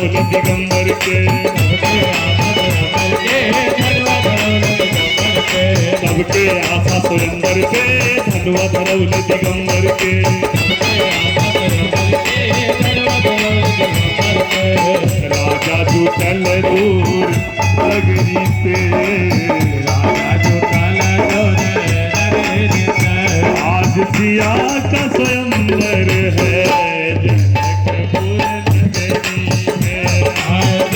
धरौल दिगंबर के, सबके आशा स्वयंवर के, धनुआ धरौल दिगंबर के। राजा जुटल दूर नगरी से, राजा जुटल दूर नगरी से, आज सिया का स्वयंवर है जनकपुर नगरी में, आज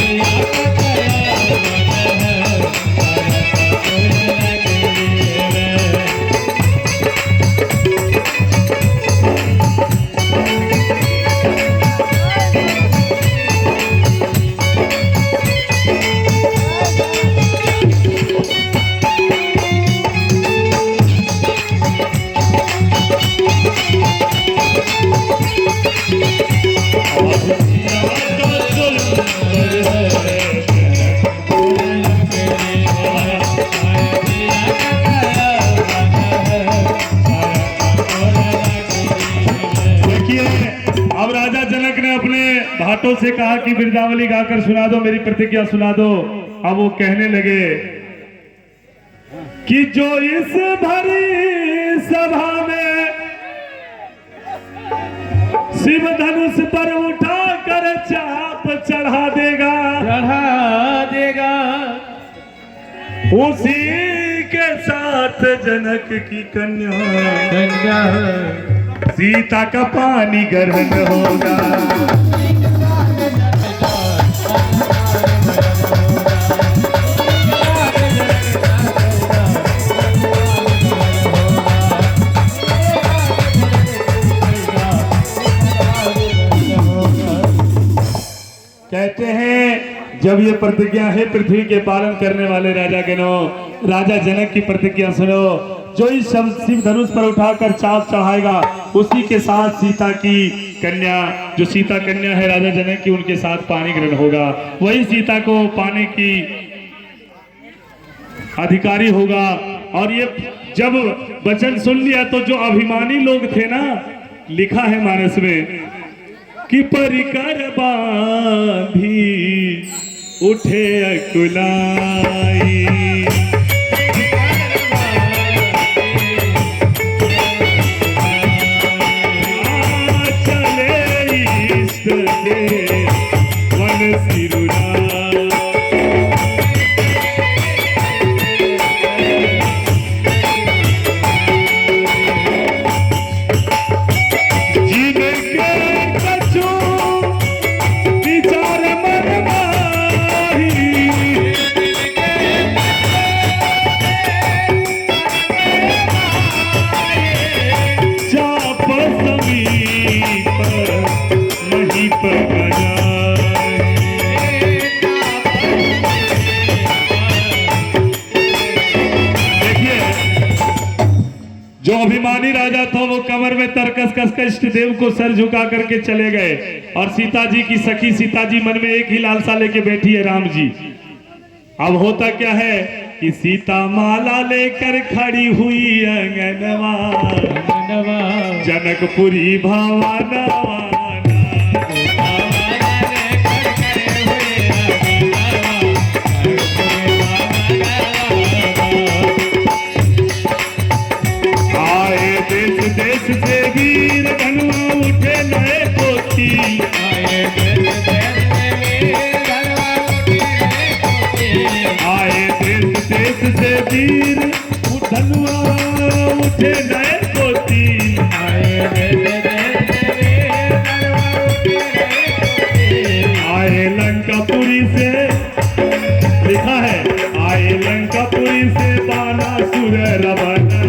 सिया का स्वयंवर है जनकपुर नगरी में। भाटों से कहा कि बिरदावली गाकर सुना दो, मेरी प्रतिज्ञा सुना दो। अब वो कहने लगे कि जो इस भरी सभा में शिव धनुष पर उठा कर चाप चढ़ा देगा, उसी के साथ जनक की कन्या सीता का पानी ग्रहण होगा। कहते हैं जब ये प्रतिज्ञा है पृथ्वी के पालन करने वाले राजा गणों, राजा जनक की प्रतिज्ञा सुनो। जो इस शिव धनुष पर उठाकर चाप चढ़ाएगा उसी के साथ सीता की कन्या, जो सीता कन्या है राजा जनक की, उनके साथ पानी ग्रहण होगा। वही सीता को पाने की अधिकारी होगा। और ये जब वचन सुन लिया तो जो अभिमानी लोग थे ना, लिखा है मानस में कि परिकर बांधी उठे अकुलाई, चले इष्ट देव वन सिरुला। जो अभिमानी राजा था वो कमर में तरकस कस कर इष्ट देव को सर झुका करके चले गए। और सीता जी की सखी सीता जी मन में एक ही लालसा लेके बैठी है, राम जी। अब होता क्या है कि सीता माला लेकर खड़ी हुई अंगनवा, जनकपुरी भवनवा। देश से वीर धनुआ उठे नए पोती, आए देश से वीर धनुआ उठे नए पोती, आए लंकापुरी से, लिखा है आए लंकापुरी से बानासुर रवाना।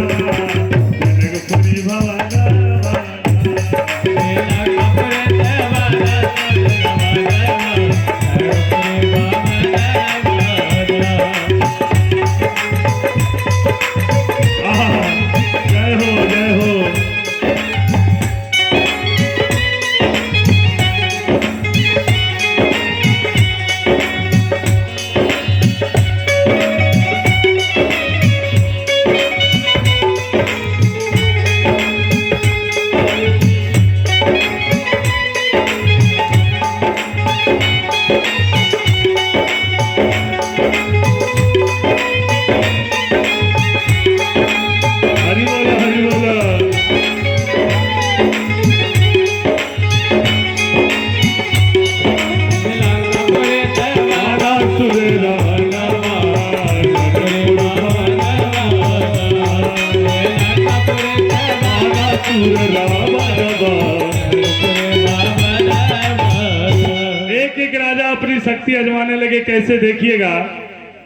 राजा अपनी शक्ति आजमाने लगे। कैसे देखिएगा,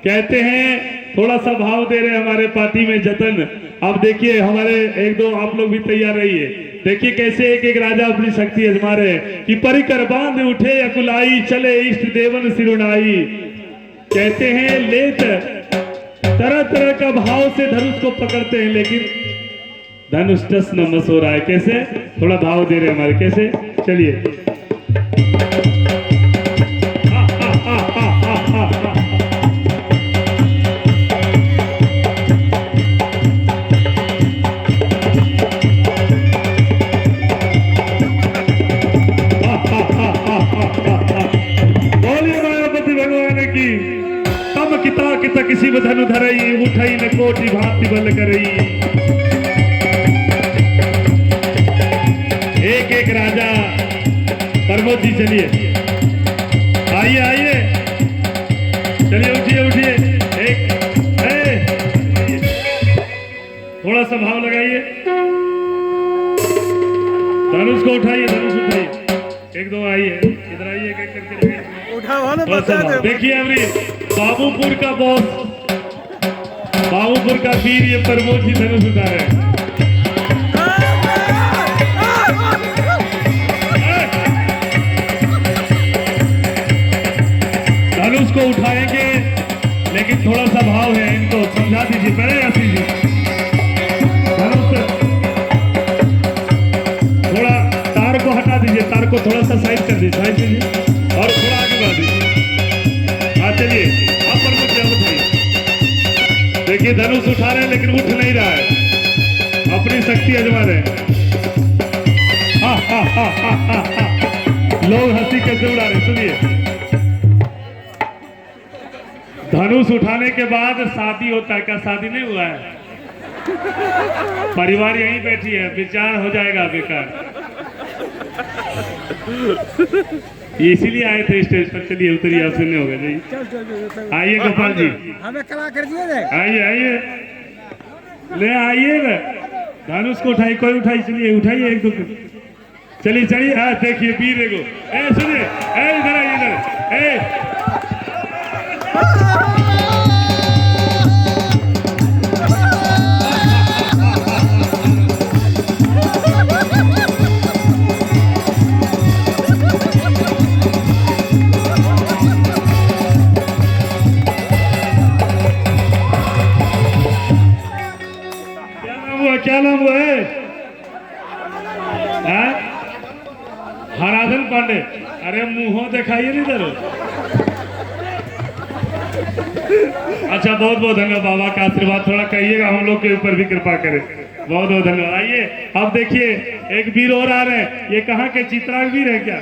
कहते हैं थोड़ा सा भाव दे रहे हमारे पार्टी में जतन। अब देखिए हमारे एक दो आप लोग भी तैयार रहिए। देखिए कैसे एक एक राजा अपनी शक्ति आजमा रहे हैं कि परिकर बांध उठे अकुलाई, चले इष्ट देवन सिरुनाई। कहते हैं लेत तरह तरह का भाव से धनुष को पकड़ते हैं, लेकिन धनुष टस न मस हो रहा है। कैसे, थोड़ा भाव दे रहे हमारे, कैसे, चलिए। बोलिए मायापति भगवान की। तम किता किता किसी धनु धरई, उठई न कोटि भांति बल करई। एक एक राजा, प्रमोद जी चलिए, आइए आइए, चलिए उठिए उठिए। एक थोड़ा सा भाव लगाइए, धनुष को उठाइए, धनुष उठाइए। एक दो आइए, इधर आइए, एक एक करके लगाइए। देखिए अमरी बाबूपुर का बॉस, बाबूपुर का वीर, ये प्रमोद जी धनुष उठा रहे हैं। धनुष को उठाएंगे, लेकिन थोड़ा सा भाव है, इनको समझा दीजिए। पहले आशीष जी धनुष थोड़ा तार को हटा दीजिए, तार को थोड़ा सा साइड कर दीजिए, साइड कीजिए और थोड़ा आगे बढ़ा दीजिए। हाँ चलिए, आप पर कुछ उठाइए। देखिए धनुष उठा रहे हैं लेकिन उठ नहीं रहा है, अपनी शक्ति आजमा रहे हैं। लोग हंसी कैसे उड़ा रहे, सुनिए। धनुष उठाने के बाद शादी होता है, क्या शादी नहीं हुआ है? परिवार यहीं बैठी है, विचार हो जाएगा बेकार। इसीलिए आए थे स्टेज पर। चलिए उतरिए, आपसे नहीं होगा जी। आइए गोपाल जी, हमें कला कर दिए। आइए आइए, ले आइए ना, धनुष को उठाइए, कोई उठाइए, चलिए उठाइए एक दो, चलिए चलिए। हाँ देखिए वीर को, सुनिए, इधर आइए, इधर क्या नाम हुआ है? हराधन पांडे। अरे मुंह दिखाइए नहीं इधर। अच्छा बहुत बहुत धन्यवाद, बाबा का आशीर्वाद थोड़ा कहिएगा हम लोग के ऊपर भी कृपा करें। बहुत बहुत धन्यवाद। आइए अब देखिए एक वीर और आ रहे हैं। ये कहाँ के चित्रांग वीर है क्या?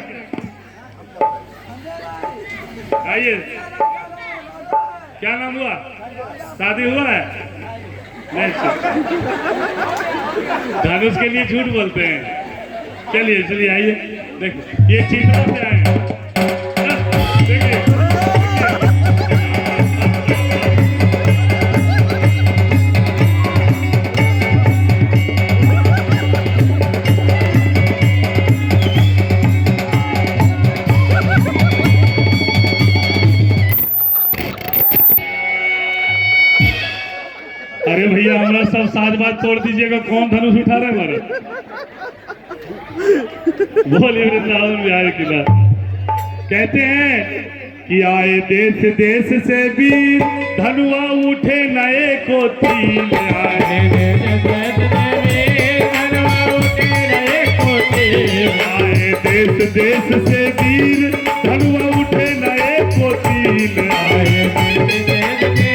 आइए, क्या नाम हुआ? शादी हुआ है? धनुष के लिए झूठ बोलते हैं। चलिए चलिए आइए, देखिए ये चित्रा से आए हैं। देखिए अरे भैया हमारा सब साजबाज तोड़ दीजिएगा। कौन धनुष उठा रहे हमारा? बोलिए वृंदावन बिहार किला। कहते हैं कि आए देश देश से वीर, धनुआ उठे नए को तीर। आए देश देश से वीर, धनुआ उठे नए को तीर। आए देश देश से वीर, धनुआ उठे नए को तीर। आए देश देश से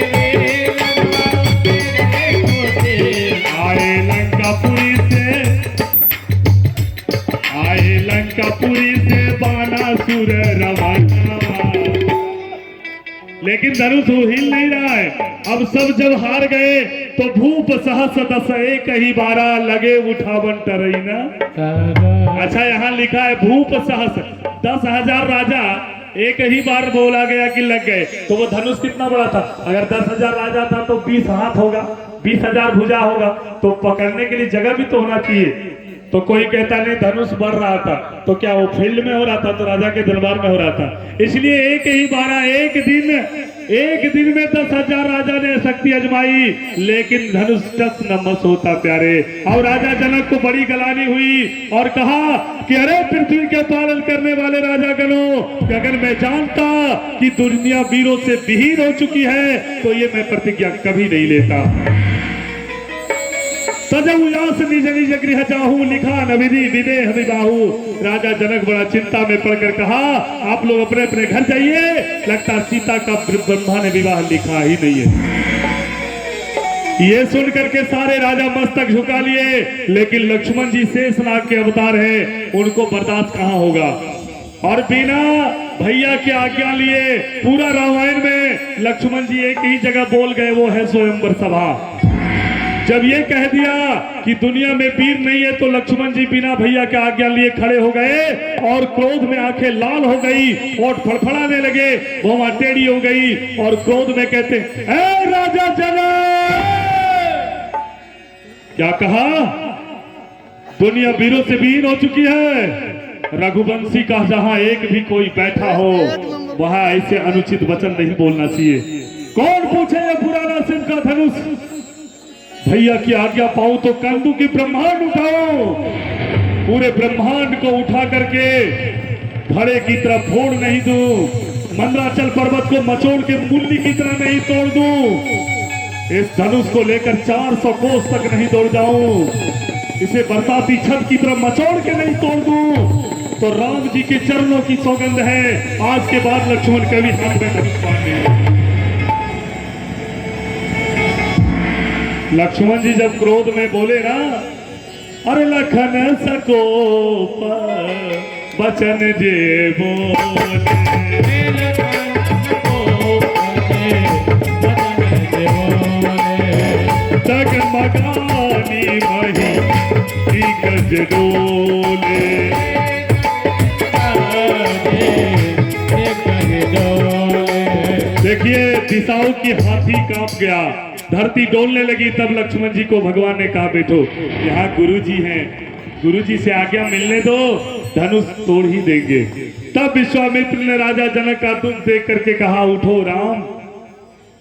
वीर, आए लंकापुरी से, आए लंकापुरी से बानासुर रवाना। लेकिन धनुष हिल नहीं रहा है। अब सब जब हार गए तो भूप सहस दस एक ही बारा, लगे उठावन टरई ना। अच्छा यहाँ लिखा है भूप सहस, 10,000 राजा एक ही बार बोला गया कि लग गए। तो वो धनुष कितना बड़ा था? अगर 10,000 राजा था तो 20 हाथ होगा, 20,000 भुजा होगा, तो पकड़ने के लिए जगह भी तो होना चाहिए। तो कोई कहता नहीं धनुष बढ़ रहा था, तो क्या वो फील्ड में हो रहा था, तो राजा के दरबार में हो रहा था। इसलिए एक ही बारा एक दिन में 10,000 राजा ने शक्ति अजमाई, लेकिन धनुष टस नमस होता प्यारे। और राजा जनक को बड़ी गलानी हुई और कहा कि अरे पृथ्वी के पालन करने वाले राजा गणों, अगर मैं जानता कि दुनिया वीरों से विहीन हो चुकी है तो ये मैं प्रतिज्ञा कभी नहीं लेता। सजऊ यास निज निज गृह जाहू, लिखा नविधि विदेह विबाहू। राजा जनक बड़ा चिंता में पड़कर कहा, आप लोग अपने अपने घर जाइए, लगता सीता का ब्रह्मा ने विवाह लिखा ही नहीं है। ये सुन करके सारे राजा मस्तक झुका लिए, लेकिन लक्ष्मण जी शेषनाग के अवतार हैं, उनको बर्दाश्त कहां होगा। और बिना भैया की आज्ञा लिए पूरा रामायण में लक्ष्मण जी एक ही जगह बोल गए, वो है स्वयंवर सभा। जब ये कह दिया कि दुनिया में वीर नहीं है, तो लक्ष्मण जी बिना भैया के आज्ञा लिए खड़े हो गए और क्रोध में आंखें लाल हो गई, होठ फड़फड़ाने लगे, भौंवा टेढ़ी हो गई और क्रोध में कहते, ए राजा जनक, क्या कहा? दुनिया वीरों से विहीन हो चुकी है। रघुवंशी का जहां एक भी कोई बैठा हो, वहां ऐसे अनुचित वचन नहीं बोलना चाहिए। कौन पूछे ये पुराना शिव का धनुष? भैया की आज्ञा पाऊं तो कंदू की ब्रह्मांड उठाओ, पूरे ब्रह्मांड को उठा करके भड़े की तरह फोड़ नहीं दूं, मंदराचल पर्वत को मचोड़ के मुंडी की तरह नहीं तोड़ दूं, इस धनुष को लेकर 400 कोस तक नहीं दौड़ जाऊं, इसे बरसाती छत की तरह मचोड़ के नहीं तोड़ दूं, तो राम जी के चरणों की सौगंध है, आज के बाद लक्ष्मण कभी हाथ में धनुष मारने। लक्ष्मण जी जब क्रोध में बोले ना, अरे लखन सको बचन जे बोले, जगमगानी मही दिग्गज डोले। देखिए दिशाओं की हाथी कांप गया, धरती डोलने लगी। तब लक्ष्मण जी को भगवान ने कहा, बैठो, यहाँ गुरु जी हैं, गुरु जी से आज्ञा मिलने दो, धनुष तोड़ ही देंगे। तब विश्वामित्र ने राजा जनक का दुख देख करके कहा, उठो राम,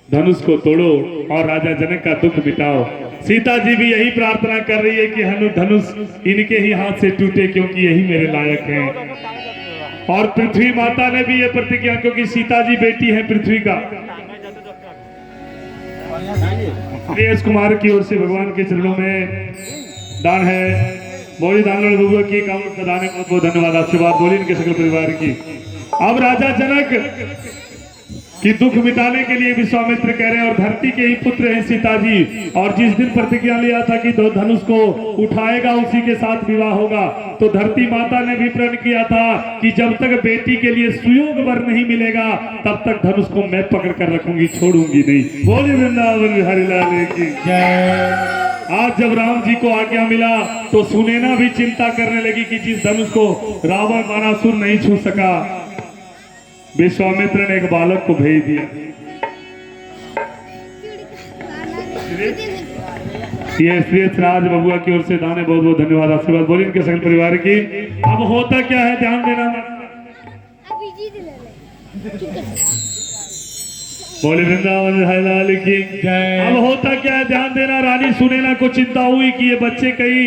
धनुष को तोड़ो और राजा जनक का दुख मिटाओ। सीता जी भी यही प्रार्थना कर रही है कि धनुष इनके ही हाथ से टूटे, क्योंकि यही मेरे लायक हैं। और पृथ्वी माता ने भी ये प्रतिज्ञा, क्योंकि सीता जी बेटी है पृथ्वी का। प्रियेश कुमार की ओर से भगवान के चरणों में दान है, बोली दान बबुआ की कामना सदाने को बहुत धन्यवाद, आशीर्वाद बोली इनके सकल परिवार की। अब राजा जनक कि दुख मिटाने के लिए विश्वामित्र कह रहे हैं, और धरती के ही पुत्र हैं सीता जी, और जिस दिन प्रतिज्ञा लिया था कि धनुष को उठाएगा उसी के साथ विवाह होगा, तो धरती माता ने भी प्रण किया था कि जब तक बेटी के लिए सुयोग वर नहीं मिलेगा तब तक धनुष को मैं पकड़ कर रखूंगी, छोड़ूंगी नहीं। बोले वृंदावन बिहारी लाल की जय। आज जब राम जी को आज्ञा मिला तो सुनैना भी चिंता करने लगी कि जिस धनुष को रावण बाणासुर नहीं छू सका, विश्वामित्र ने एक बालक को भेज दिया। ये श्रेष्ठ राज बबुआ की ओर से दाने बहुत बहुत धन्यवाद, आशीर्वाद बोली इनके सकल परिवार की। अब होता क्या है, ध्यान देना। बोले वृंदावन लाल की जय। अब होता क्या है, ध्यान देना। रानी सुनैना को चिंता हुई कि ये बच्चे कहीं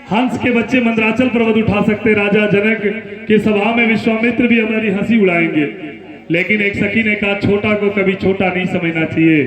हंस के बच्चे मंदराचल पर्वत उठा सकते, राजा जनक के सभा में विश्वामित्र भी हमारी हंसी उड़ाएंगे। लेकिन एक सखी ने कहा, छोटा को कभी छोटा नहीं समझना चाहिए।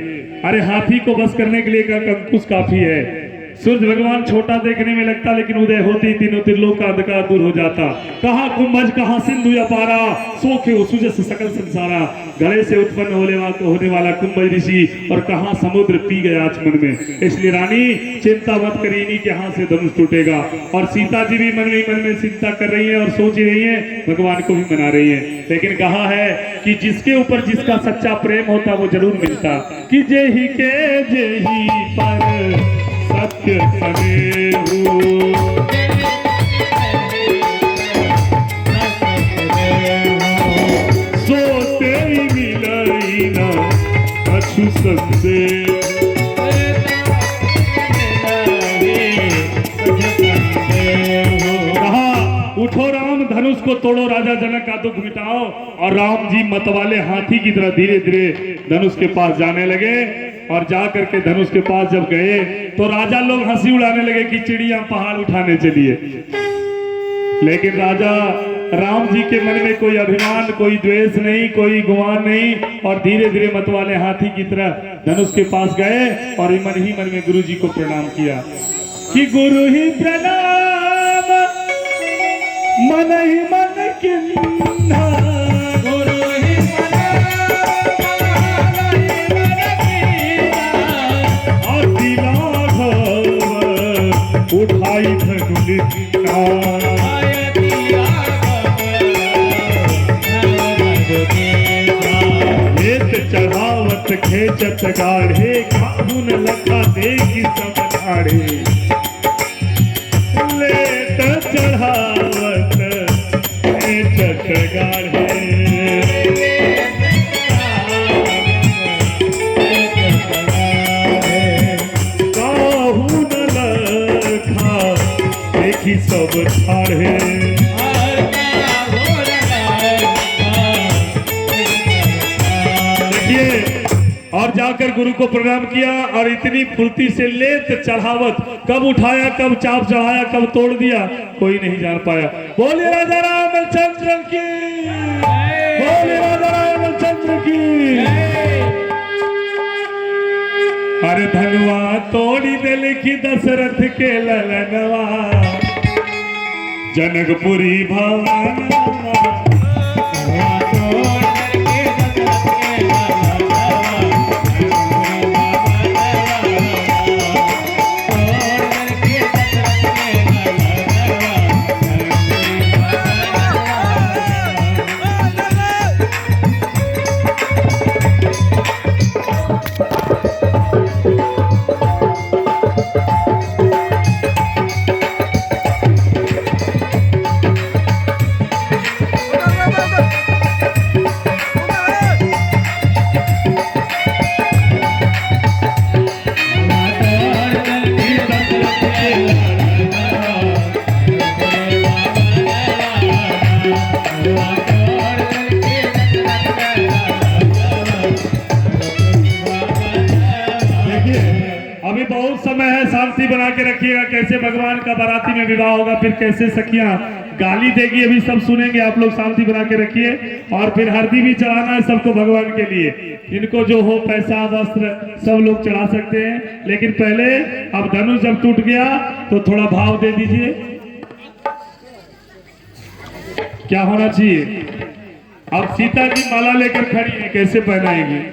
अरे हाथी को बस करने के लिए का कंकुश काफी है। सूर्य भगवान छोटा देखने में लगता, लेकिन उदय होती तीनों त्रिलोक का अंधकार दूर हो जाता। कहाँ कुंभज कहाँ सिंधु अपारा, सोखे सुजस सकल संसारा। गले से उत्पन्न होने वाला कुंभज ऋषि, और कहाँ समुद्र पी गया आचमन में। इसलिए रानी चिंता मत करिए, इन्हीं के हाथ से धनुष टूटेगा। और सीता जी भी मन में चिंता कर रही है और सोच रही है, भगवान को भी मना रही है। लेकिन कहा है कि जिसके ऊपर जिसका सच्चा प्रेम होता वो जरूर मिलता। कि जेहि के जेहि पर सत्य सनेहु, सोते मिलई न कछु संदेह। को तोड़ो, राजा जनक का दुख मिटाओ। और राम जी मतवाले हाथी की तरह धीरे धीरे धनुष के पास जाने लगे। और जा करके धनुष के पास जब गए तो राजा लोग हंसी उड़ाने लगे कि चिड़िया पहाड़ उठाने चलिए। लेकिन राजा राम जी के मन में कोई अभिमान, कोई द्वेष नहीं, कोई गुमान नहीं। और धीरे धीरे मतवाले हाथी की तरह धनुष के पास गए और मन ही मन में गुरु जी को प्रणाम किया कि गुरु ही प्रणाम मन ही मन किन्हा, गुरु ही उठाई लेत चढ़ावत खेचत गाढ़े काबुन लखा देखी सब ठाड़े। लेत चढ़ावत खेचत गाढ़े सब ठाड़े। देखिए, और जाकर गुरु को प्रणाम किया और इतनी फुर्ती से लेत चढ़ावत, कब उठाया, कब चाप चढ़ाया, कब तोड़ दिया, कोई नहीं जान पाया। बोलिए राजा रामचंद्र की, बोलिए राजा रामचंद्र की। अरे धनुआ तोड़ी दिल की दशरथ के ललनवा, जनकपुरी भवन शांति बना के रखिएगा। कैसे भगवान का बाराती में विवाह होगा, फिर कैसे सखियां गाली देगी, अभी सब सुनेंगे। आप लोग शांति बना के रखिए। और फिर हरदी भी चढ़ाना है सबको भगवान के लिए। इनको जो हो पैसा वस्त्र सब लोग चढ़ा सकते हैं। लेकिन पहले अब धनुष जब टूट गया तो थोड़ा भाव दे दीजिए। क्या होना चाहिए? अब सीता जी माला लेकर खड़ी है, कैसे पहनाएंगी?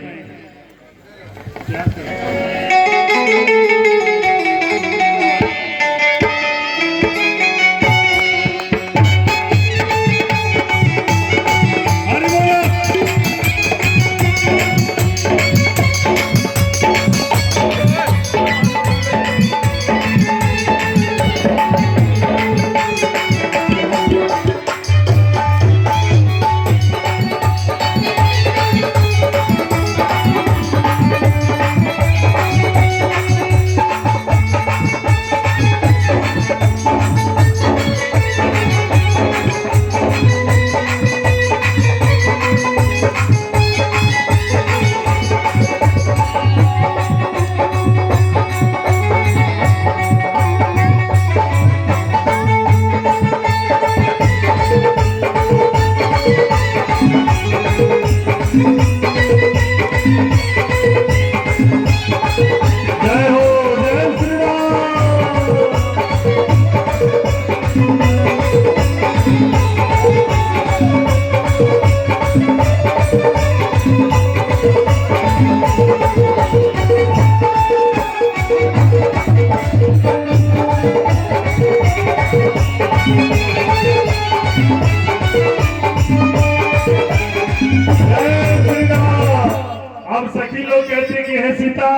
अब सखी लोग कहते कि हे सीता,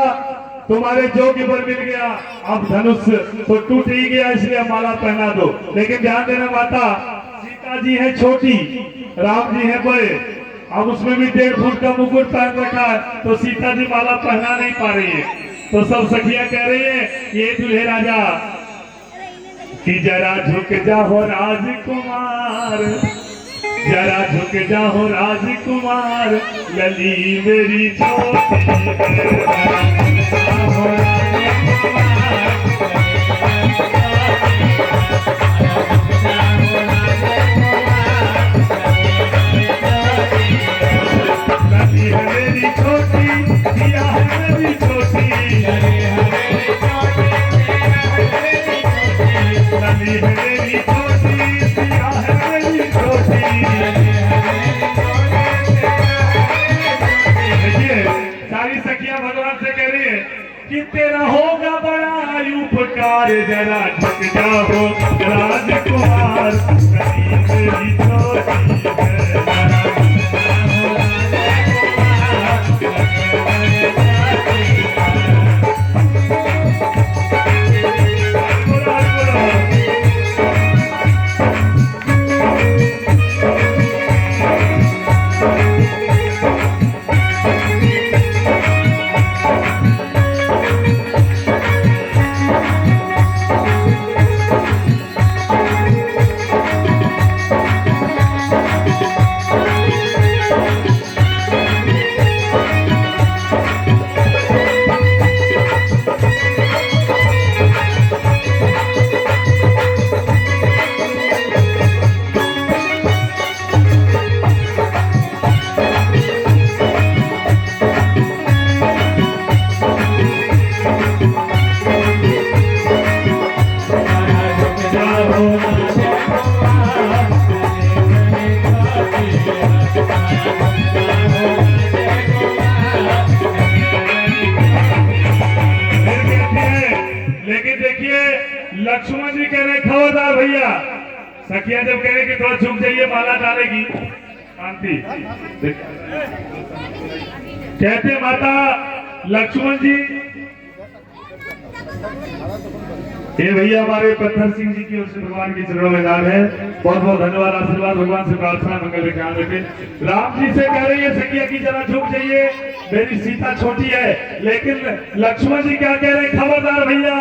तुम्हारे जोग वर मिल गया, अब धनुष तो टूट ही गया, इसलिए माला पहना दो। लेकिन ध्यान देना माता, सीता जी है छोटी, राम जी है बड़े, अब उसमें भी 1.5 फुट का मुकुट पहन रखा है, तो सीता जी माला पहना नहीं पा रही है। तो सब सखियां कह रही है, ये दूल्हे राजा कि जरा झुक जाओ राजकुमार, जरा झुक जाओ राजकुमार, लली मेरी छोटी है। लली है मेरी छोटी, दिया है मेरी छोटी, लली है मेरी छोटी, दिया है मेरी छोटी। देखिए सारी सखियां भगवान से कह रही है कि तेरा होगा बड़ा उपकार, जरा झुक जाओ राजकुमार, लली मेरी छोटी है। लेकिन देखिए लक्ष्मण जी कह रहे खबरदार भैया, सखिया जब कह रहे कि थोड़ा झुक जाइए माला डालेगी शांति। कहते माता लक्ष्मण जी, ये भैया हमारे पत्थर सिंह जी की ओर से भगवान की चरणों में दान है। बहुत बहुत धन्यवाद, आशीर्वाद, भगवान से प्रार्थना मंगल ख्याल रखें। राम जी से कह रही है सखिया की जरा झुक जाइए, मेरी सीता छोटी है। लेकिन लक्ष्मण जी क्या कह रहे हैं, खबरदार भैया,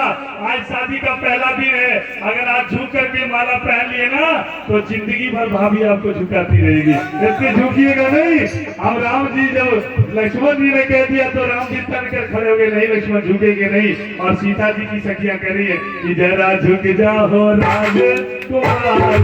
आज शादी का पहला दिन है, अगर आज झुक करके माला पहन लिए ना तो जिंदगी भर भाभी आपको झुकाती रहेगी, इसलिए झुकिएगा नहीं। अब राम जी जब लक्ष्मण जी ने कह दिया तो राम जी तन कर खड़े हो गए, नहीं लक्ष्मण झुकेंगे नहीं। और सीता जी की सखिया कह रही है कि जरा झुक जाओ राजकुमार।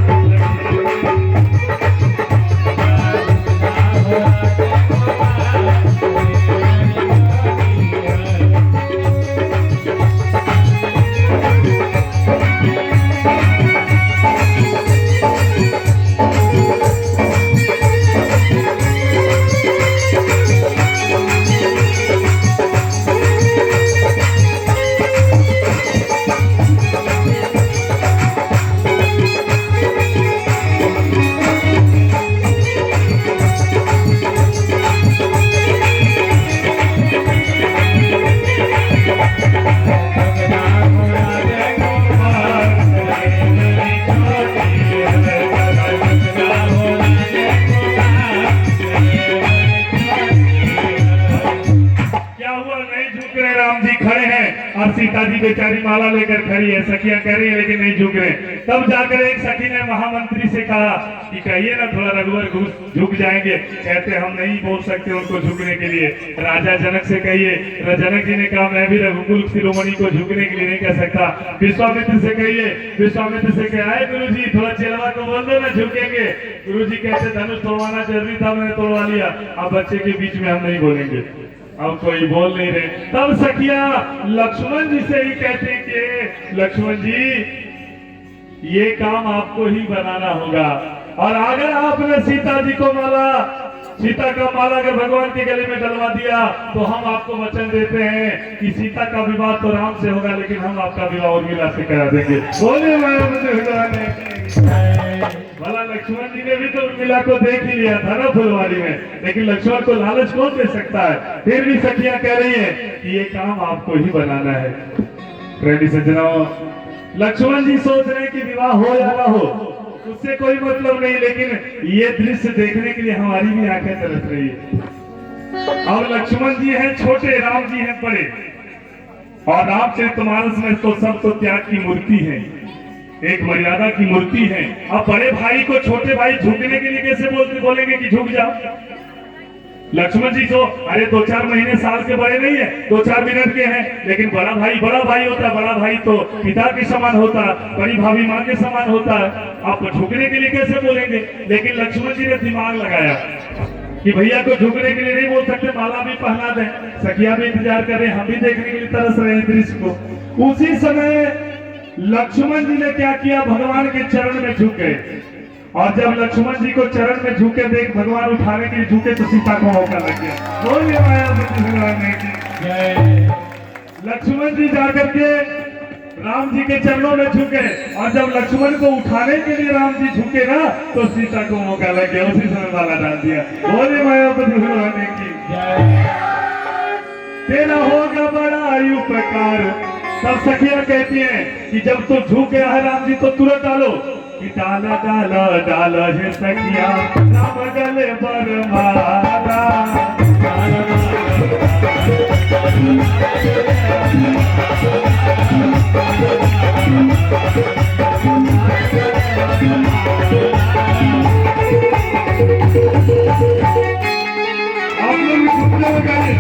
और सीता जी बेचारी माला लेकर खड़ी है, सखियां कह रही है लेकिन नहीं झुक रहे। तब जाकर एक सखी ने महामंत्री से कहा कि कहिए ना थोड़ा रघुवर झुक जाएंगे। कहते हम नहीं बोल सकते उनको झुकने के लिए, राजा जनक से कहिए। जनक जी ने कहा मैं भी रघुकुल शिरोमणि को झुकने के लिए नहीं कह सकता। विश्वामित्र से कहिए, विश्वामित्र से कहा है गुरु जी थोड़ा चेलवा को बोल दो ना झुकेंगे। गुरु जी कहते धनुष तोड़वाना जरूरी था, मैंने तोड़वा लिया, अब बच्चे के बीच में हम नहीं बोलेंगे। अब कोई बोल नहीं रहे। तब सखिया लक्ष्मण जी से ही कहते कि लक्ष्मण जी ये काम आपको ही बनाना होगा, और अगर आपने सीता जी को माला, सीता का माला अगर भगवान के गले में डलवा दिया तो हम आपको वचन देते हैं कि सीता का विवाह तो राम से होगा, लेकिन हम आपका विवाह उर्मिला से करा देंगे। बोले भला लक्ष्मण जी ने भी तो उर्मिला को देख ही लिया था ना फुलवारी में, लेकिन लक्ष्मण को लालच कौन दे सकता है। फिर भी सखियां कह रही है कि ये काम आपको ही बनाना है। प्रेमी सज्जनों, लक्ष्मण जी सोच रहे हैं कि विवाह हो या ना हो उससे कोई मतलब नहीं, लेकिन ये दृश्य देखने के लिए हमारी भी आंखें तरस रही है। और लक्ष्मण जी हैं छोटे, राम जी हैं बड़े, और रामचरितमानस में तो सब तो त्याग की मूर्ति है। एक मर्यादा की मूर्ति है। अब बड़े भाई को छोटे भाई झुकने के लिए कैसे बोलेंगे कि झुक जाओ। लक्ष्मण जी तो अरे 2-4 महीने साल के बड़े नहीं है, 2-4 मिनट के हैं, लेकिन बड़ा भाई होता है। बड़ा भाई तो पिता के समान होता है, बड़ी भाभी माँ के समान होता है। आप झुकने के लिए कैसे बोलेंगे। लेकिन लक्ष्मण जी ने दिमाग लगाया कि भैया को झुकने के लिए नहीं बोल सकते, माला भी पहना दें। सखिया भी इंतजार कर रहे हैं, हम भी देखने के लिए तरस रहे हैं दृश्य को। उसी समय लक्ष्मण जी ने क्या किया, भगवान के चरण में झुक गए। और जब लक्ष्मण जी को चरण में झुके देख भगवान उठाने के लिए झुके तो सीता को मौका लग गया। बोलिए मायावती भगवान की। लक्ष्मण जी जाकर के राम जी के चरणों में झुके, और जब लक्ष्मण को उठाने के लिए राम जी झुके ना तो सीता को मौका लग गया। उसी समय माला डाल दिया। बोलिए मायावती भगवान की। तेरा होगा बड़ा उपकार। तब सखिया कहती हैं कि जब तो झुक गया है राम जी तो तुरंत डालो कि डाला डाला डाला है सखिया राम गले पर मारा। आप लोग भी सुनते हो गाने।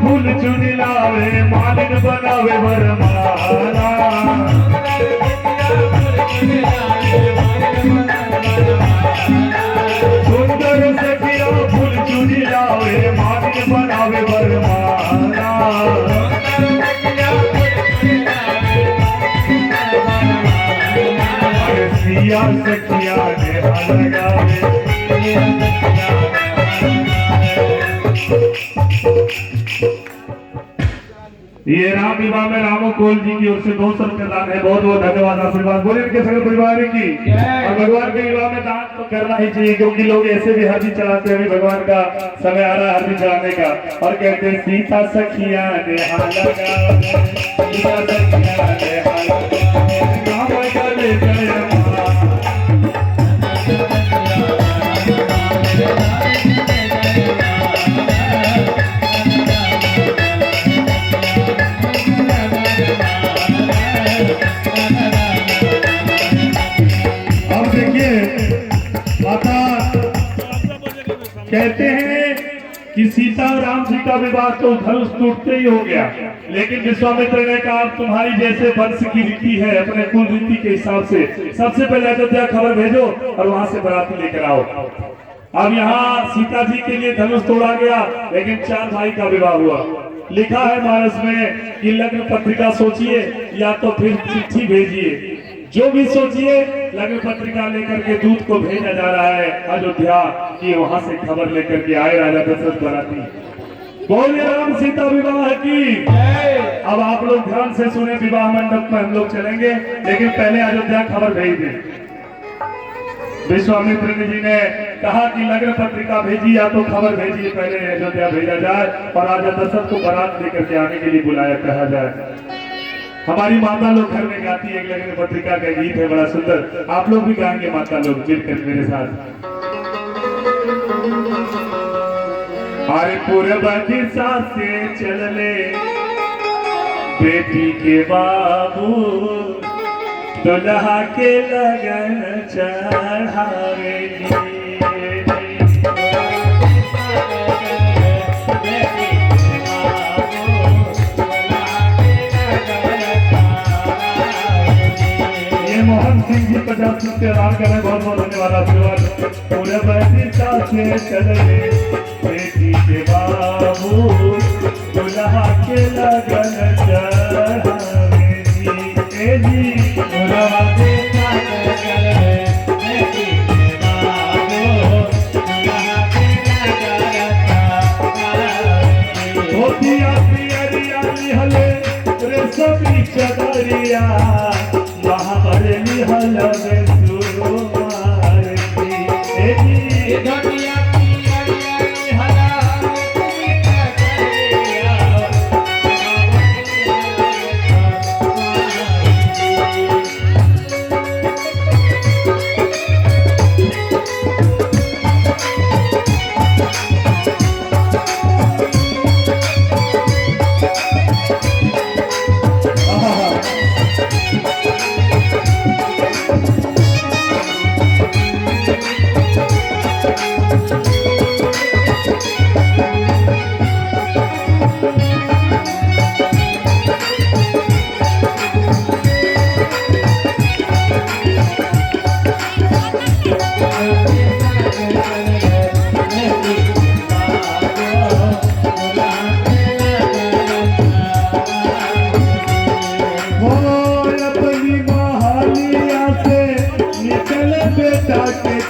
फूल चुन लावे मालिन बनावे वरमाला। सुंदर सखिया फूल चुन लावे मालिन बनावे वरमाला। सिया सखिया नेहा लगावे। ये राम विवाह में रामो कोल जी की ओर से 200 रुपये दान है। बहुत बहुत धन्यवाद, आशीर्वाद बोले इनके सभी परिवार की। और भगवान के विवाह में दान तो करना ही चाहिए, क्योंकि लोग ऐसे भी हरदी चढ़ाते हैं। भगवान का समय आ रहा है हरदी चढ़ाने का। और कहते हैं सीता सखिया नेहा लगावे, सीता सखिया नेहा लगावे, राम गले जय मां। कहते हैं कि सीता और राम जी का विवाह तो धनुष टूटते ही हो गया, लेकिन विश्वामित्र ने कहा तुम्हारी जैसे वंश की रीति है, अपने कुल रीति के हिसाब से सबसे पहले अयोध्या खबर भेजो और वहां से बाराती लेकर आओ। अब यहाँ सीता जी के लिए धनुष तोड़ा गया, लेकिन 4 भाई का विवाह हुआ। लिखा है मानस में कि लग्न पत्रिका सोचिए या तो फिर चिट्ठी भेजिए, जो भी सोचिए लग्न पत्रिका लेकर के दूत को भेजा जा रहा है अयोध्या कि वहां से खबर लेकर के आए राजा दशरथ बाराती। बोलिए राम सीता विवाह की। अब आप लोग ध्यान से सुने, विवाह मंडप में हम लोग चलेंगे, लेकिन पहले अयोध्या खबर भेज दें। विश्वामित्र जी ने कहा कि लग्न पत्रिका भेजी या तो खबर भेजिए, पहले अयोध्या भेजा जाए और राजा दशरथ को बारात लेकर के आने के लिए बुलाया कहा जाए। हमारी माता लोग घर में गाती है, एक लग्न पत्रिका का गीत है बड़ा सुंदर, आप लोग भी गाएंगे माता लोग मिलकर मेरे साथ। अरे पूर्व दिशा से चलले बेटी के बाबू, दुल्हा के लगन चढ़ावे। ये मोहन सिंह जी 50 रुपये आराम कर रहे हैं, बहुत बहुत धन्यवाद आशीर्वाद। पूरे दिशा से चले बेटी के बाबू, दुल्हा के लगन चढ़ावे जी। चदरिया महाबली हलवे सुरुमार की दुनिया की हला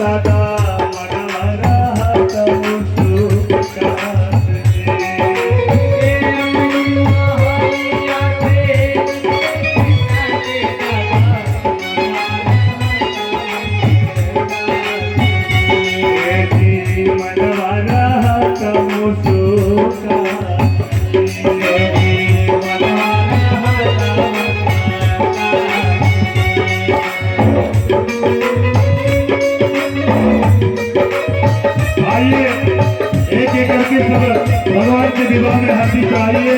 दादा मना रहा भगवान के विवाह में हाथी चाहिए।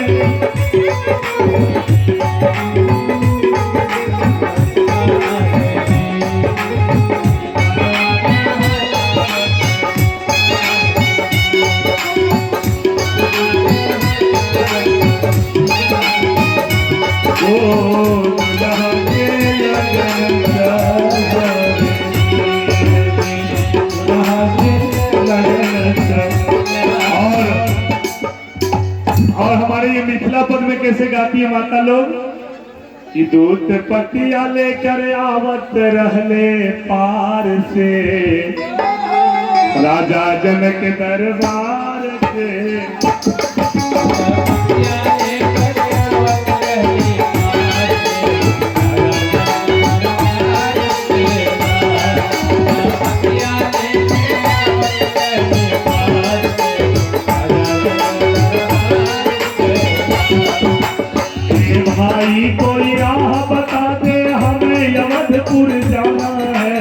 और हमारे ये मिथिला पद में कैसे गाती है माता लोग कि दूत पतिया लेकर आवत रहले पार से, राजा जनक दरबार से। भाई कोई राह बता दे, हमें अवधपुर जाना है।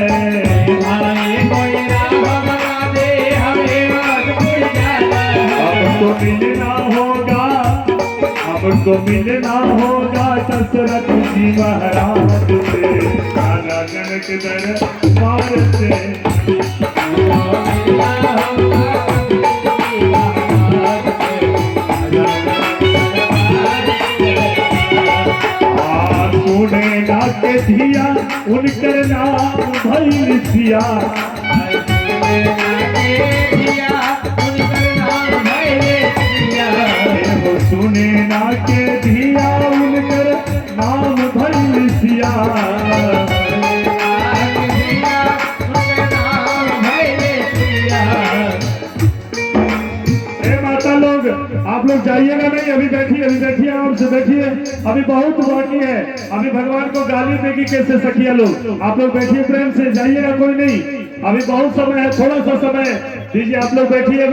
भाई कोई राह बता दे, हमें अवधपुर जाना है। हमको मिलना होगा, हमको मिलना होगा दशरथ जी महाराज से, राजा जनक दरबार से। भइल सिया एहो सुने ना के धिया उनकर नाम भइल सिया आप लोग जाइएगा नहीं, अभी बैठिए आराम से बैठिए, अभी बहुत बाकी है। अभी भगवान को गाली देगी कैसे सखिया लोग, आप लोग बैठिए प्रेम से, जाइएगा कोई नहीं, अभी बहुत समय है, थोड़ा सा समय दीजिए। आप लोग बैठिए,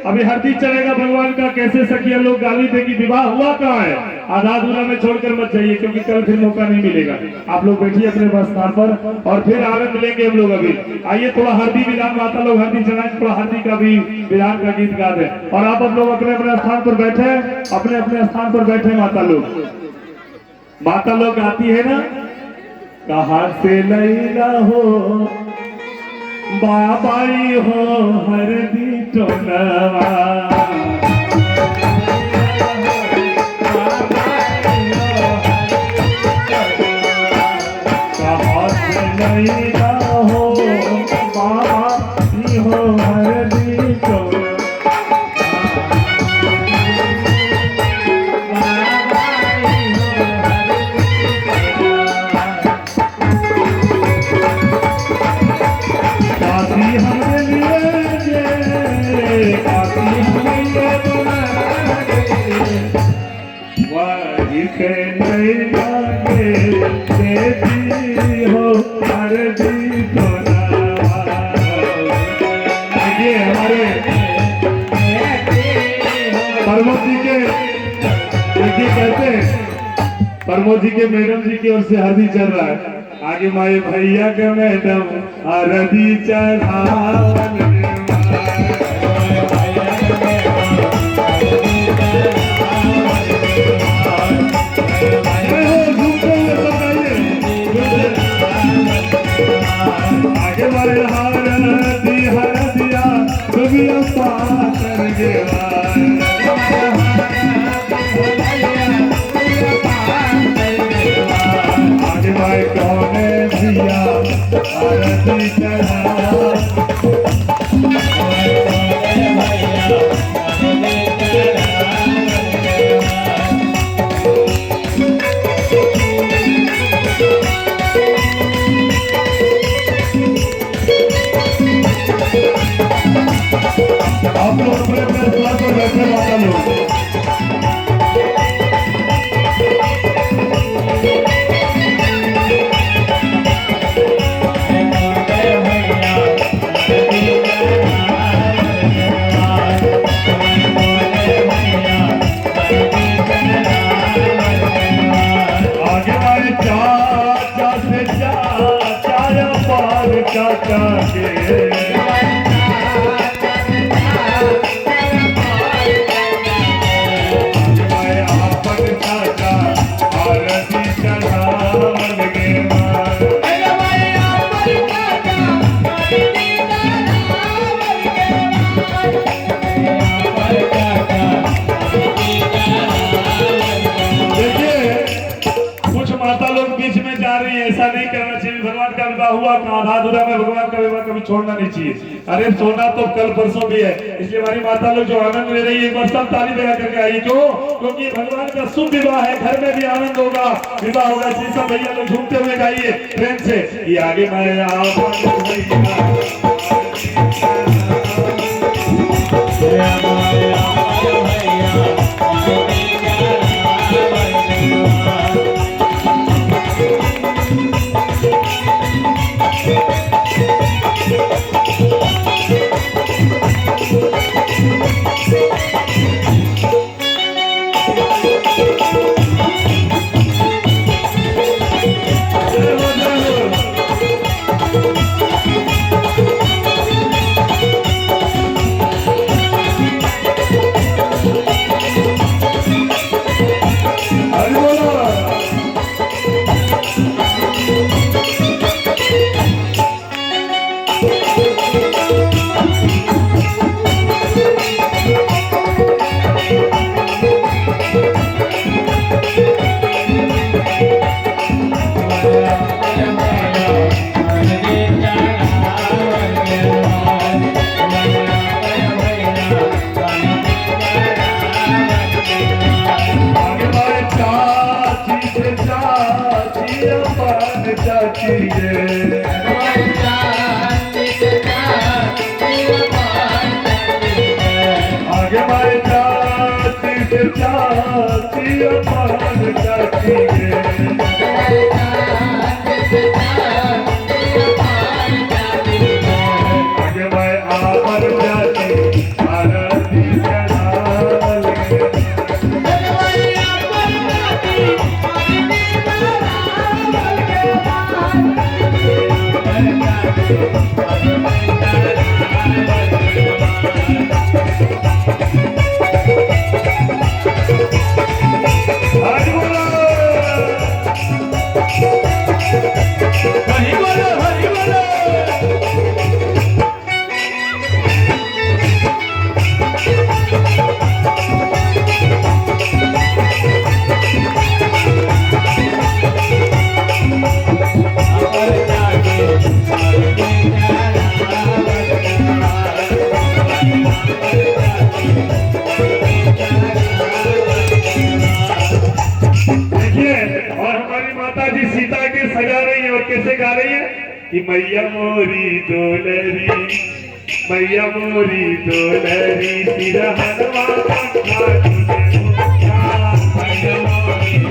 अभी हरदी चलेगा भगवान का, कैसे सखिया लोग गाली देगी। विवाह हुआ कहाँ है, आधा अधूरा में छोड़कर मत जाइए, क्योंकि कल फिर मौका नहीं मिलेगा। आप लोग बैठिए अपने स्थान पर और फिर आनंद लेंगे हम लोग। अभी आइए थोड़ा हरदी विधान, माता लोग हरदी चलाएं, थोड़ा हरदी का भी विधान का गीत गा दें। और आप लोग अपने अपने स्थान पर बैठे, अपने अपने स्थान पर बैठे। माता लोग आती है ना, कहाँ से लैला हो बाबाई हो हरदी टोलवा, कहाँ से लैला हो बाबाई हो हरदी टोलवा। प्रमोद जी के मैडम जी की ओर से हरदी चल रहा है। आगे माए भैया के मैडम हरदी चढ़ावन आगे मारे हरदिया दुबिया पाकर गेवा भाई कौने भैया आरती चढ़ा आप लोग अपने अपने स्थान पर बैठे माता लोग। ऐसा नहीं करना चाहिए। भगवान का विवाह हुआ आधा अधूरा में भगवान का विवाह कभी छोड़ना नहीं चाहिए। अरे सोना तो कल परसों भी है, इसलिए हमारी माता लोग जो आनंद ले रही है, एक बार सब ताली बजा करके आइए। क्यों? क्योंकि भगवान का शुभ विवाह है, घर में भी आनंद होगा, विवाह होगा। शीशा भैया लोग झूमते हुए गाइए प्रेम से, ये आगे मैं के चाची अपान चाची आगे मैं आमर जाती आरती चढ़ाल सीता के सजा रही है और कैसे गा रही है कि मैया मोरी दुलरी मैया मोरी दुलरी सिरहनवा पंखा मैया मोरी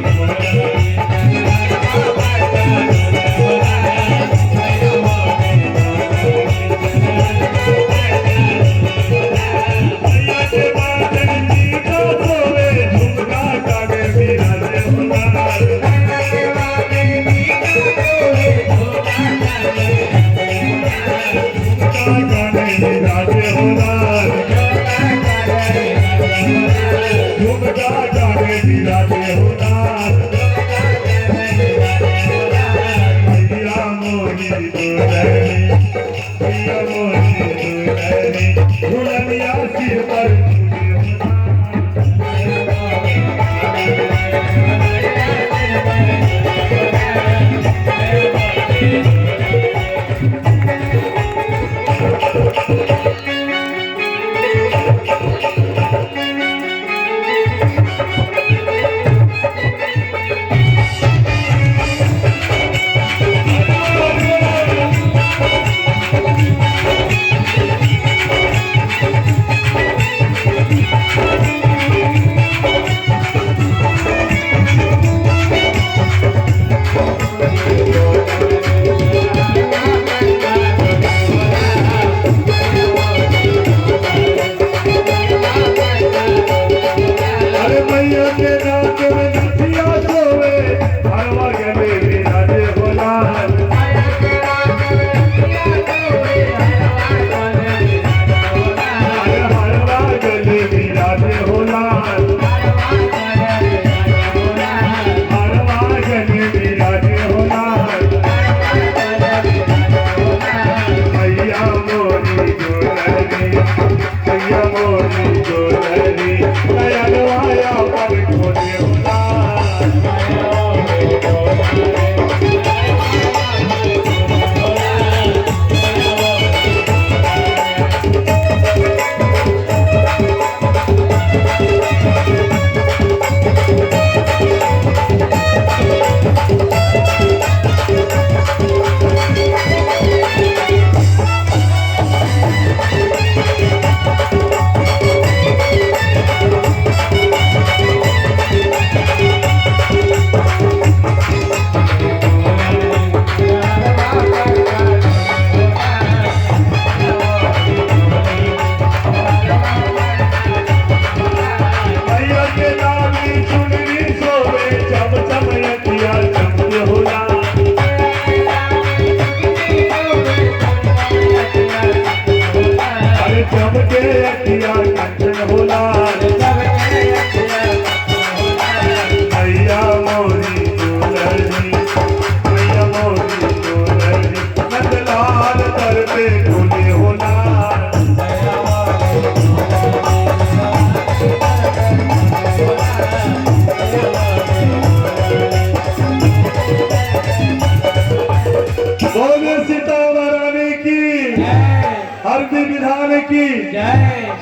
हरदी विधान की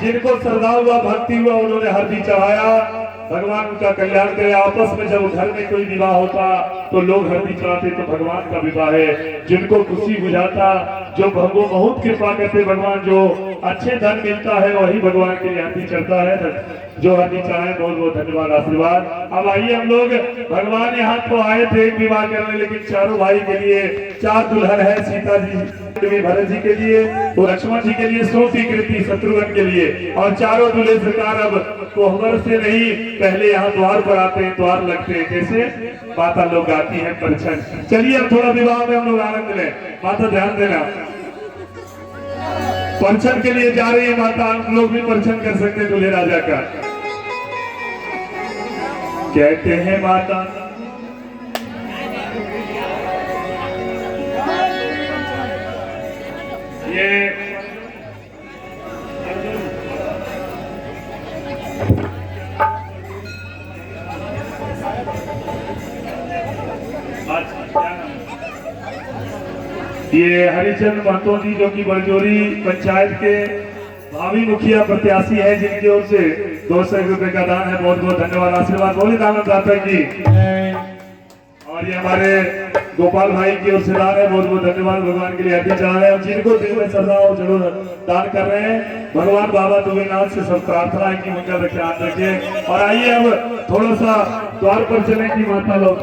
जिनको श्रद्धा हुआ भक्ति हुआ उन्होंने हरदी चढ़ाया। भगवान उनका कल्याण करे। आपस में जब घर में कोई विवाह होता तो लोग हरदी चढ़ाते तो भगवान का विवाह है। जिनको खुशी बुझाता, जो भगवान बहुत कृपा करते भगवान, जो अच्छे धन मिलता है वही भगवान के लिए हरदी चढ़ता है। जो हड्डी चढ़ाए, बहुत बहुत धन्यवाद आशीर्वाद। अब आइए हम लोग, भगवान यहाँ तो आए थे एक विवाह करने, लेकिन चारों भाई के लिए 4 दुल्हन है, सीता जी भरत जी के लिए, तो लक्ष्मण जी के लिए, सोती कृति शत्रुघ्न के लिए, और चारों दूल्हे सरकार अब कोहबर से नहीं, पहले यहाँ द्वार पर आते हैं, द्वार लगते हैं, कैसे माता लोग गाती है परछन। चलिए अब थोड़ा विवाह में हम लोग आनंद लें। माता ध्यान देना, परछन के लिए जा रही है माता, हम लोग भी परछन कर सकते हैं दूल्हे राजा का। कहते हैं माता ये हरिचंद महतो जी, जो कि बरजोरी पंचायत के भावी मुखिया प्रत्याशी है, जिनकी ओर से 200 रुपए का दान है। बहुत बहुत धन्यवाद आशीर्वाद। बोले दाता जी। और ये हमारे गोपाल भाई की ओर से दान है, बहुत बहुत धन्यवाद। भगवान के लिए हड्डी चढ़ा रहे हैं, जिनको दिल में श्रद्धा हो जरूर दान कर रहे हैं। भगवान बाबा दुबेनाथ से सब प्रार्थना है कि उनका ख्याल रखे। और आइए अब थोड़ा सा द्वार पर चले कि माता लोग